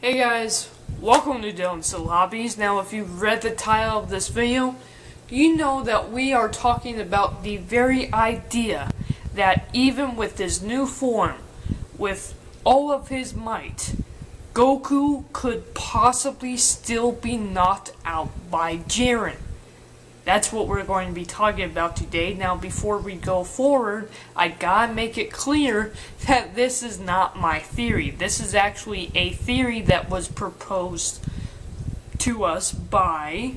Hey guys, welcome to Dylan's Hobbies. Now if you've read the title of this video, you know that we are talking about the very idea that even with his new form, with all of his might, Goku could possibly still be knocked out by Jiren. That's what we're going to be talking about today. Now, before we go forward, I gotta make it clear that this is not my theory. This is actually a theory that was proposed to us by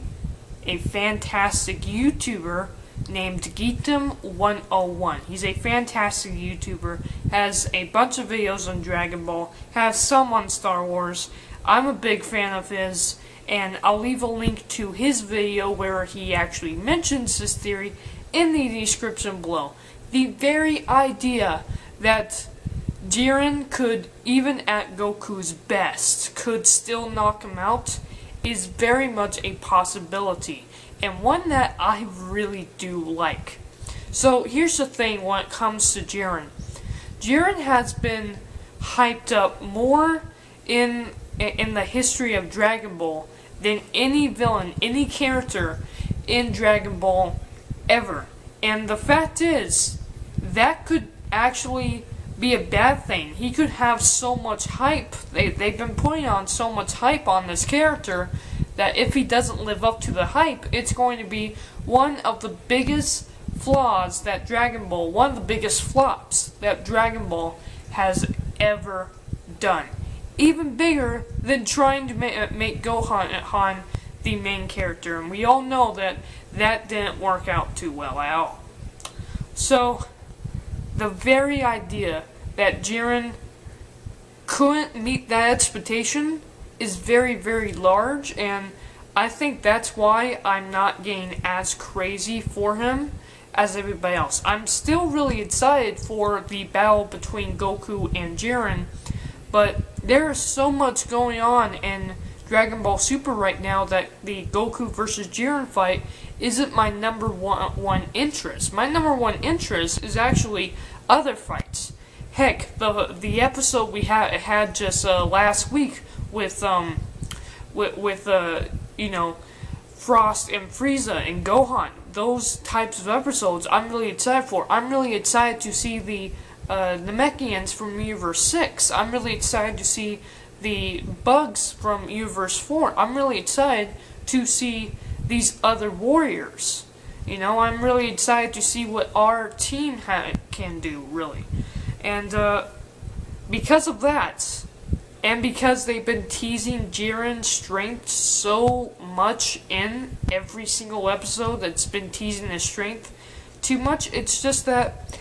a fantastic YouTuber named Geekdom 101. He's a fantastic YouTuber, has a bunch of videos on Dragon Ball, has some on Star Wars. I'm a big fan of his, and I'll leave a link to his video where he actually mentions this theory in the description below. The very idea that Jiren could, even at Goku's best, could still knock him out is very much a possibility, and one that I really do like. So here's the thing when it comes to Jiren. Jiren has been hyped up more in the history of Dragon Ball than any villain, any character in Dragon Ball ever. And the fact is, that could actually be a bad thing. He could have so much hype. They've been putting on so much hype on this character that if he doesn't live up to the hype, it's going to be one of the biggest flaws that Dragon Ball, one of the biggest flops that Dragon Ball has ever done. Even bigger than trying to make Gohan the main character, and we all know that that didn't work out too well at all. So, the very idea that Jiren couldn't meet that expectation is very, very large, and I think that's why I'm not getting as crazy for him as everybody else. I'm still really excited for the battle between Goku and Jiren, but there's so much going on in Dragon Ball Super right now that the Goku versus Jiren fight isn't my number one interest. My number one interest is actually other fights. Heck, the episode we had just last week with Frost and Frieza and Gohan. Those types of episodes I'm really excited for. I'm really excited to see the Namekians from Universe 6. I'm really excited to see the Bugs from Universe 4. I'm really excited to see these other warriors. I'm really excited to see what our team can do, really. And because of that, and because they've been teasing Jiren's strength so much in every single episode that's been teasing his strength too much, it's just that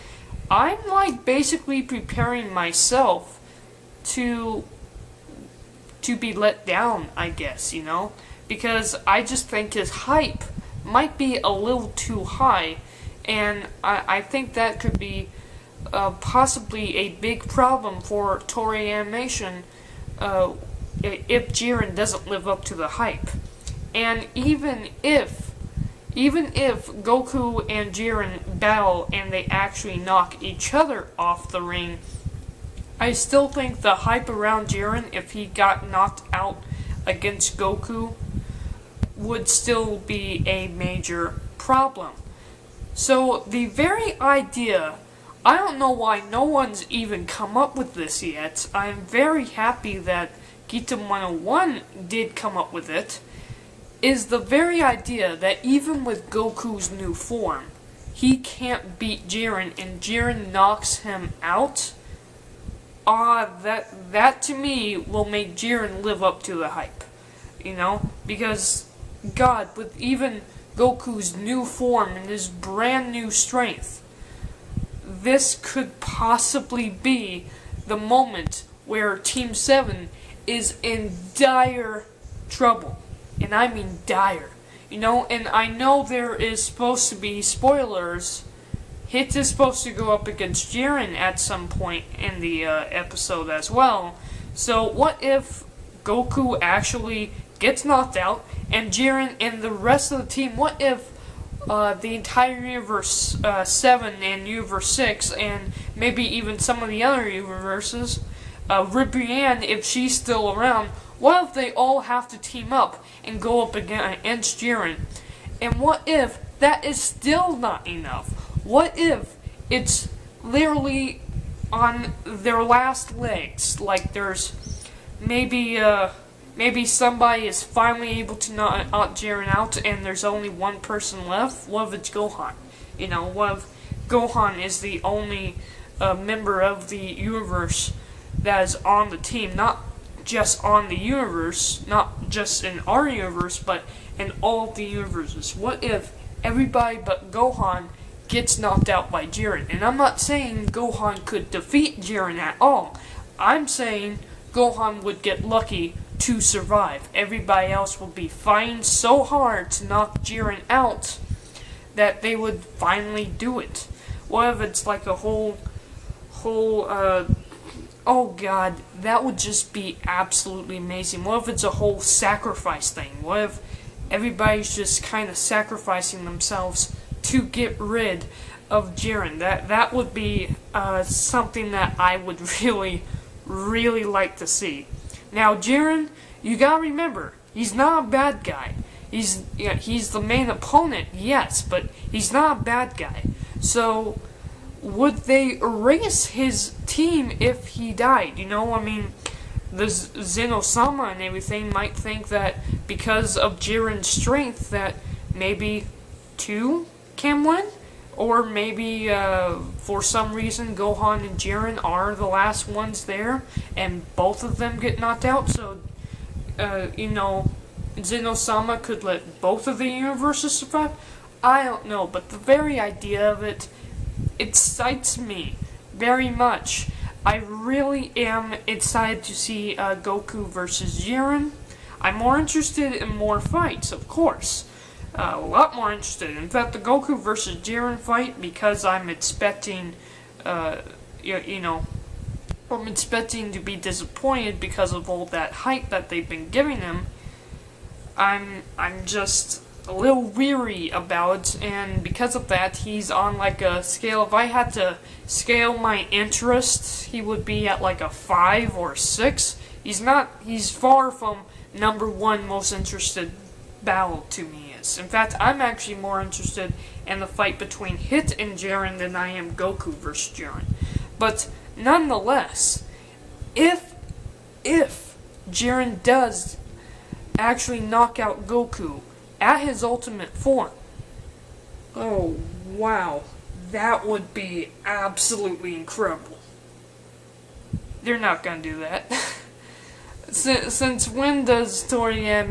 I'm basically preparing myself to be let down, I guess, because I just think his hype might be a little too high, and I think that could be possibly a big problem for Toei Animation if Jiren doesn't live up to the hype. And even if Goku and Jiren battle and they actually knock each other off the ring, I still think the hype around Jiren, if he got knocked out against Goku, would still be a major problem. So the very idea, I don't know why no one's even come up with this yet. I'm very happy that Geekdom 101 did come up with it. Is the very idea that even with Goku's new form, he can't beat Jiren and Jiren knocks him out. That to me will make Jiren live up to the hype. Because, God, with even Goku's new form and his brand new strength, this could possibly be the moment where Team 7 is in dire trouble. And I mean dire. And I know there is supposed to be spoilers. Hit is supposed to go up against Jiren at some point in the episode as well. So what if Goku actually gets knocked out, and Jiren and the rest of the team, what if the entire Universe 7 and Universe 6, and maybe even some of the other universes, Ribrianne, if she's still around, what if they all have to team up and go up against Jiren? And what if that is still not enough? What if it's literally on their last legs? Like there's maybe somebody is finally able to knock Jiren out and there's only one person left? What if it's Gohan? You know, what if Gohan is the only member of the universe that is on the team, not just on the universe, not just in our universe, but in all of the universes? What if everybody but Gohan gets knocked out by Jiren? And I'm not saying Gohan could defeat Jiren at all. I'm saying Gohan would get lucky to survive. Everybody else would be fighting so hard to knock Jiren out that they would finally do it. What if it's like a whole oh god, that would just be absolutely amazing. What if it's a whole sacrifice thing? What if everybody's just kind of sacrificing themselves to get rid of Jiren? That would be something that I would really, really like to see. Now, Jiren, you gotta remember, he's not a bad guy. He's the main opponent, yes, but he's not a bad guy. So, would they erase his team if he died? You know, I mean, the Zeno-sama and everything might think that because of Jiren's strength that maybe 2 can win? Or maybe for some reason Gohan and Jiren are the last ones there and both of them get knocked out, so, you know, Zeno-sama could let both of the universes survive? I don't know, but the very idea of it excites me very much. I really am excited to see Goku versus Jiren. I'm more interested in more fights, of course. A lot more interested. In fact, the Goku versus Jiren fight, because I'm expecting, you know, I'm expecting to be disappointed because of all that hype that they've been giving him. I'm just a little weary about it, and because of that, he's on like a scale. If I had to scale my interest, he would be at like a 5 or 6. He's far from #1 most interested battle to me is. In fact, I'm actually more interested in the fight between Hit and Jiren than I am Goku versus Jiren. But nonetheless, if Jiren does actually knock out Goku at his ultimate form, oh wow, that would be absolutely incredible. They're not gonna do that. Since when does Dragon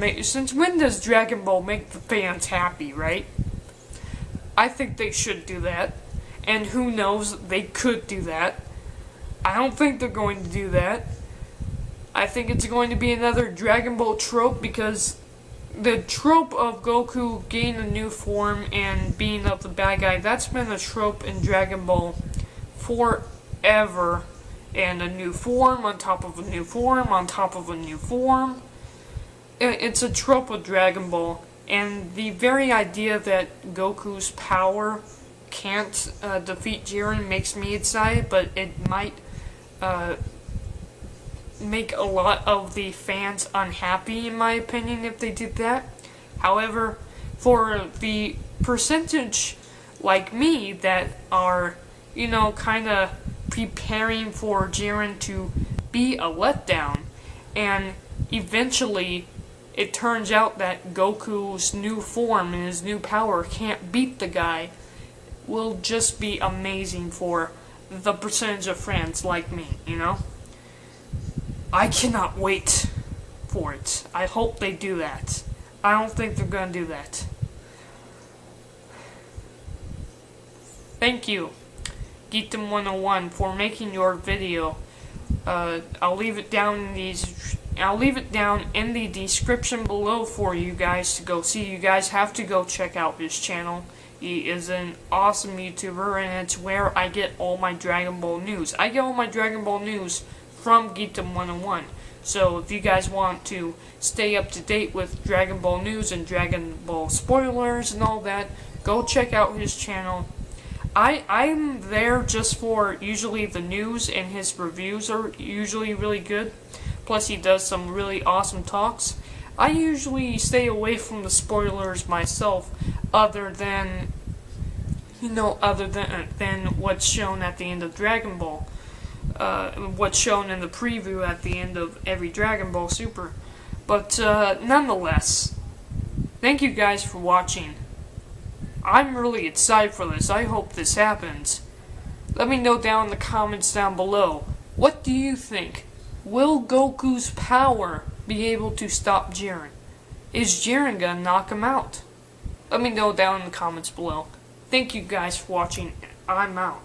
Ball make the fans happy, right? I think they should do that. And who knows, they could do that. I don't think they're going to do that. I think it's going to be another Dragon Ball trope, because the trope of Goku gaining a new form and being up the bad guy, that's been a trope in Dragon Ball forever. And a new form on top of a new form on top of a new form. It's a trope of Dragon Ball. And the very idea that Goku's power can't defeat Jiren makes me excited, but it might make a lot of the fans unhappy, in my opinion, if they did that. However, for the percentage like me that are, you know, kind of preparing for Jiren to be a letdown, and eventually it turns out that Goku's new form and his new power can't beat the guy, will just be amazing for the percentage of fans like me, you know? I cannot wait for it. I hope they do that. I don't think they're gonna do that. Thank you, Geekdom 101, for making your video. I'll leave it down in the description below for you guys to go see. You guys have to go check out his channel. He is an awesome YouTuber, and it's where I get all my Dragon Ball news. I get all my Dragon Ball news from Geekdom 101. So if you guys want to stay up to date with Dragon Ball news and Dragon Ball spoilers and all that, go check out his channel. I'm there just for usually the news, and his reviews are usually really good. Plus, he does some really awesome talks. I usually stay away from the spoilers myself, other than what's shown at the end of Dragon Ball. What's shown in the preview at the end of every Dragon Ball Super. But nonetheless, thank you guys for watching. I'm really excited for this. I hope this happens. Let me know down in the comments down below. What do you think? Will Goku's power be able to stop Jiren? Is Jiren gonna knock him out? Let me know down in the comments below. Thank you guys for watching. I'm out.